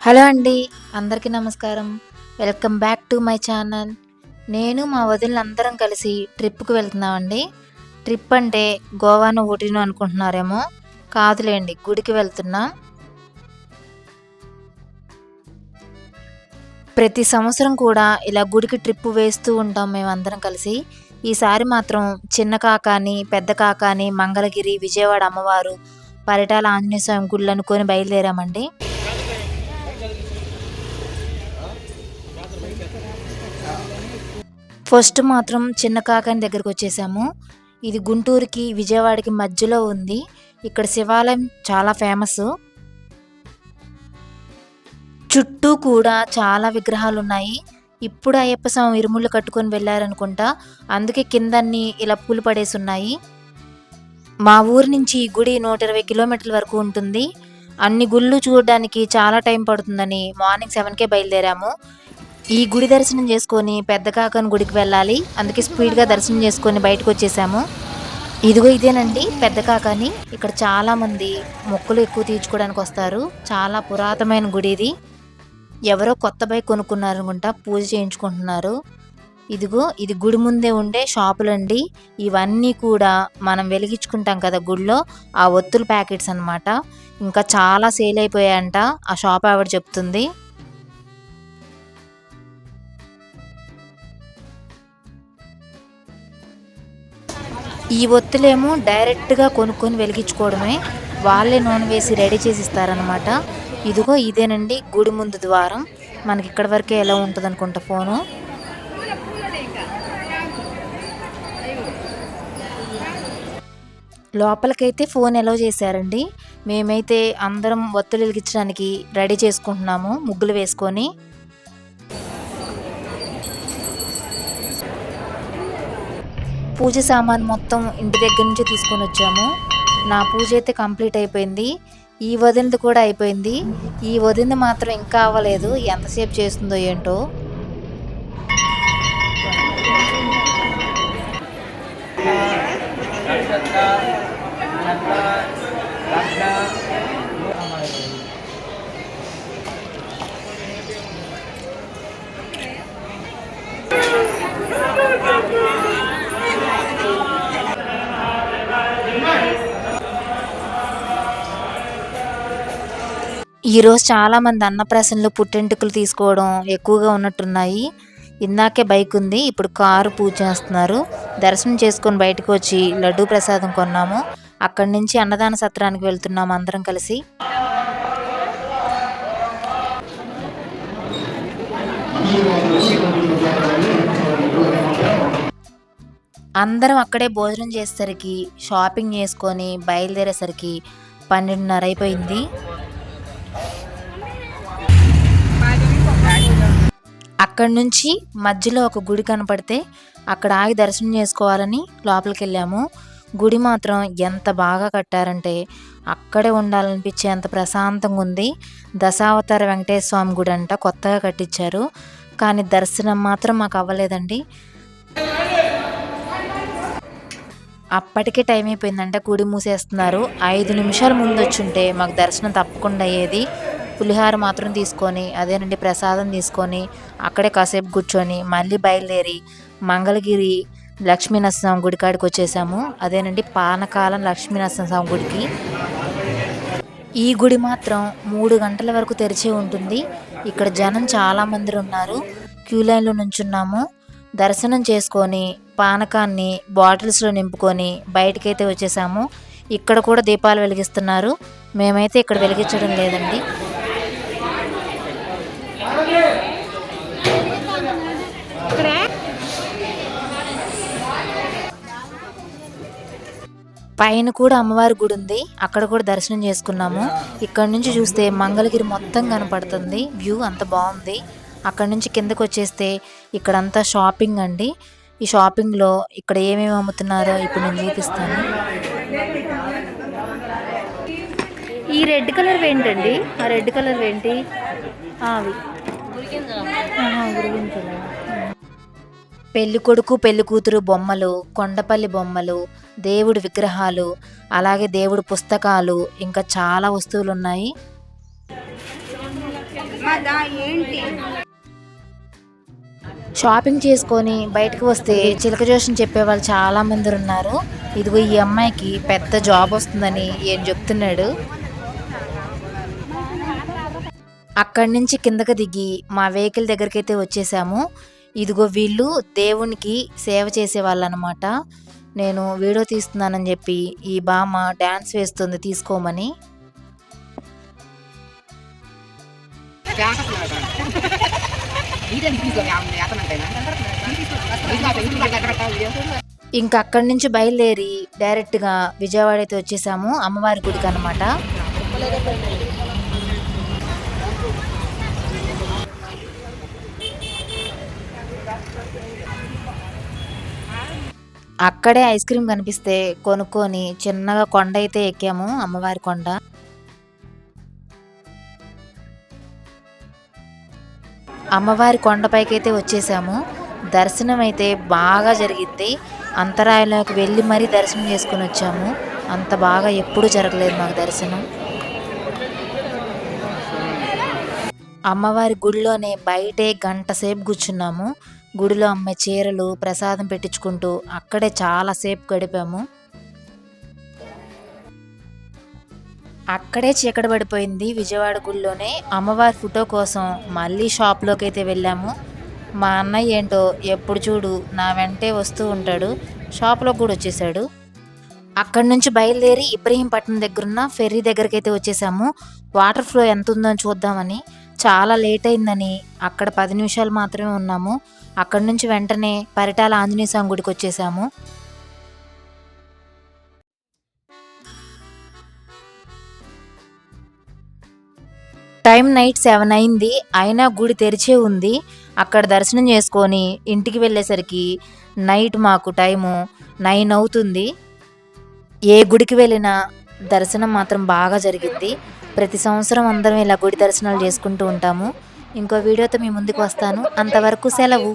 Hello అండి. అందరికీ నమస్కారం. Welcome back to my channel. నేను మా వదినలందరం కలిసి ట్రిప్‌కి వెళ్తున్నామండి. ట్రిప్ అంటే గోవానో, ఊటీనో అనుకుంటున్నారేమో. కాదులెండి, గుడికి వెళ్తున్నాం. ప్రతి సంవత్సరం కూడా ఇలా గుడికి ట్రిప్ వేస్తూ ఉంటాం మేమందరం కలిసి. ఈసారి మాత్రం చిన్న కాకాని, పెద్ద కాకాని, మంగళగిరి, విజయవాడ అమ్మవారు, పరిటాల ఆంజనేయ స్వామి గుళ్ళనుకొని బయలుదేరామండి. ఫస్ట్ మాత్రం చిన్న కాకాని దగ్గరకొచ్చేసాము. ఇది గుంటూరుకి, విజయవాడకి మధ్యలో ఉంది. ఇక్కడ శివాలయం చాలా ఫేమసు. చుట్టూ కూడా చాలా విగ్రహాలున్నాయి. ఇప్పుడు అయ్యప్ప స్వామి ఇరుముళ్ళు కట్టుకొని వెళ్లారనుకుంటా. అందుకే కిందన్నీ ఇలా పూలు పడేసున్నాయి. మా ఊరు నుంచి ఈ గుడి 120 కిలోమీటర్ల వరకు ఉంటుంది. అన్ని గుళ్ళు చూడడానికి చాలా టైం పడుతుందని మార్నింగ్ 7కే బయలుదేరాము. ఈ గుడి దర్శనం చేసుకొని పెద్ద కాకాని గుడికి వెళ్ళాలి. అందుకే స్పీడ్‌గా దర్శనం చేసుకొని బయటకొచ్చేసాము. ఇదిగో ఇదేనండి పెద్ద కాకాని. ఇక్కడ చాలామంది మొక్కులు ఎక్కువ తీర్చుకోవడానికి వస్తారు. చాలా పురాతనమైన గుడి ఇది. ఎవరో కొత్త బైక్ కొనుక్కున్నారనుకుంటా, పూజ చేయించుకుంటున్నారు. ఇదిగో ఇది గుడి ముందే ఉండే షాపులండి. ఇవన్నీ కూడా మనం వెలిగించుకుంటాం కదా గుడిలో, ఆ ఒత్తుల ప్యాకెట్స్ అన్నమాట. ఇంకా చాలా సేల్ అయిపోయాయంట, ఆ షాప్ ఆవిడ చెప్తుంది. ఈ ఒత్తులేమో డైరెక్ట్‌గా కొనుక్కొని వెలిగించుకోవడమే. వాళ్ళే నూనె వేసి రెడీ చేసి ఇస్తారనమాట. ఇదిగో ఇదేనండి గుడి ముందు ద్వారం. మనకి ఇక్కడి వరకే ఎలా ఉంటదనుకుంటా ఫోను. లోపలికైతే ఫోన్ ఎలౌ చేశారండి. మేమైతే అందరం ఒత్తులు వెలిగించడానికి రెడీ చేసుకుంటున్నాము ముగ్గులు వేసుకొని. పూజ సామాను మొత్తం ఇంటి దగ్గర నుంచి తీసుకొనొచ్చాము. నా పూజ అయితే కంప్లీట్ అయిపోయింది. ఈ వదినది కూడా అయిపోయింది. ఈ వదినది మాత్రం ఇంకా అవ్వలేదు. ఎంతసేపు చేస్తుందో ఏంటో. ఈరోజు చాలామంది అన్నప్రాసనలు, పుట్టెంటుకలు తీసుకోవడం ఎక్కువగా ఉన్నట్టున్నాయి. ఇందాకే బైక్ ఉంది, ఇప్పుడు కారు పూజ చేస్తున్నారు. దర్శనం చేసుకొని బయటకు వచ్చి లడ్డూ ప్రసాదం కొన్నాము. అక్కడి నుంచి అన్నదాన సత్రానికి వెళ్తున్నాము అందరం కలిసి. అందరం అక్కడే భోజనం చేసేసరికి, షాపింగ్ చేసుకొని బయలుదేరేసరికి 12:30 అయిపోయింది. అక్కడి నుంచి మధ్యలో ఒక గుడి కనపడితే అక్కడ ఆగి దర్శనం చేసుకోవాలని లోపలికెళ్ళాము. గుడి మాత్రం ఎంత బాగా కట్టారంటే అక్కడే ఉండాలనిపించేంత ప్రశాంతంగా ఉంది. దశావతార వెంకటేశ్వర స్వామి గుడి అంట, కొత్తగా కట్టించారు. కానీ దర్శనం మాత్రం మాకు అవ్వలేదండి. అప్పటికే టైం అయిపోయిందంట, గుడి మూసేస్తున్నారు. 5 నిమిషాల ముందు వచ్చుంటే మాకు దర్శనం తప్పకుండా అయ్యేది. పులిహార మాత్రం తీసుకొని, అదేనండి ప్రసాదం తీసుకొని అక్కడే కాసేపు కూర్చొని మళ్ళీ బయలుదేరి మంగళగిరి లక్ష్మీనరసింహస్వామి గుడి కాడికి వచ్చేసాము. అదేనండి పానకాలం లక్ష్మీనరసింహస్వామి గుడికి. ఈ గుడి మాత్రం 3 గంటల వరకు తెరిచే ఉంటుంది. ఇక్కడ జనం చాలామంది ఉన్నారు. క్యూ లైన్లో నుంచున్నాము. దర్శనం చేసుకొని పానకాన్ని బాటిల్స్లో నింపుకొని బయటకైతే వచ్చేసాము. ఇక్కడ కూడా దీపాలు వెలిగిస్తున్నారు. మేమైతే ఇక్కడ వెలిగించడం లేదండి. పైన కూడా అమ్మవారి గుడి ఉంది, అక్కడ కూడా దర్శనం చేసుకున్నాము. ఇక్కడ నుంచి చూస్తే మంగళగిరి మొత్తం కనపడుతుంది. వ్యూ అంత బాగుంది. అక్కడ నుంచి కిందకు వచ్చేస్తే ఇక్కడంతా షాపింగ్ అండి. ఈ షాపింగ్లో ఇక్కడ ఏమేమి అమ్ముతున్నారో ఇప్పుడు నేను చూపిస్తాను. ఈ రెడ్ కలర్ ఏంటండి? ఆ రెడ్ కలర్ ఏంటి? అవి పెళ్లి కొడుకు, పెళ్లి కూతురు బొమ్మలు, కొండపల్లి బొమ్మలు, దేవుడి విగ్రహాలు, అలాగే దేవుడి పుస్తకాలు, ఇంకా చాలా వస్తువులు ఉన్నాయి. షాపింగ్ చేసుకొని బయటకు వస్తే చిలక జోషం చెప్పేవాళ్ళు చాలా మంది ఉన్నారు. ఇదిగో ఈ అమ్మాయికి పెద్ద జాబ్ వస్తుందని ఏం చెప్తున్నాడు. అక్కడి నుంచి కిందకి దిగి మా వెహికల్ దగ్గరికైతే వచ్చేసాము. ఇదిగో వీళ్ళు దేవునికి సేవ చేసేవాళ్ళు అనమాట. నేను వీడియో తీస్తున్నానని చెప్పి ఈ బామ్మ డ్యాన్స్ వేస్తుంది తీసుకోమని. ఇంకా అక్కడి నుంచి బయలుదేరి డైరెక్ట్గా విజయవాడ అయితే వచ్చేసాము అమ్మవారి గుడికి అనమాట. అక్కడే ఐస్ క్రీమ్ కనిపిస్తే కొనుక్కొని చిన్నగా కొండ అయితే ఎక్కాము, అమ్మవారి కొండ. అమ్మవారి కొండపైకి అయితే వచ్చేసాము. దర్శనం అయితే బాగా జరిగింది. అంతరాయంలోకి వెళ్ళి మరీ దర్శనం చేసుకుని వచ్చాము. అంత బాగా ఎప్పుడూ జరగలేదు మాకు దర్శనం. అమ్మవారి గుడిలోనే బయటే గంట సేపు కూర్చున్నాము. గుడిలో అమ్మే చీరలు ప్రసాదం పెట్టించుకుంటూ అక్కడే చాలాసేపు గడిపాము. అక్కడే చీకటి పడిపోయింది విజయవాడ గుడిలోనే. అమ్మవారి ఫోటో కోసం మళ్ళీ షాప్లోకి అయితే వెళ్ళాము. మా అన్నయ్య ఏంటో ఎప్పుడు చూడు నా వెంటే వస్తూ ఉంటాడు. షాప్లోకి కూడా వచ్చేసాడు. అక్కడి నుంచి బయలుదేరి ఇబ్రహీంపట్నం దగ్గరున్న ఫెర్రీ దగ్గరికి అయితే వచ్చేసాము. వాటర్ ఫ్లో ఎంత ఉందో చూద్దామని. చాలా లేట్ అయిందని అక్కడ 10 నిమిషాలు మాత్రమే ఉన్నాము. అక్కడి నుంచి వెంటనే పరిటాల ఆంజనేయ స్వామి గుడికి వచ్చేసాము. టైం నైట్ 7 అయింది. అయినా గుడి తెరిచే ఉంది. అక్కడ దర్శనం చేసుకొని ఇంటికి వెళ్ళేసరికి నైట్ మాకు టైము 9 అవుతుంది. ఏ గుడికి వెళ్ళినా దర్శనం మాత్రం బాగా జరిగింది. ప్రతి సంవత్సరం అందరం ఇలా గుడి దర్శనాలు చేసుకుంటూ ఉంటాము. ఇంకో వీడియోతో మీ ముందుకు వస్తాను. అంతవరకు సెలవు.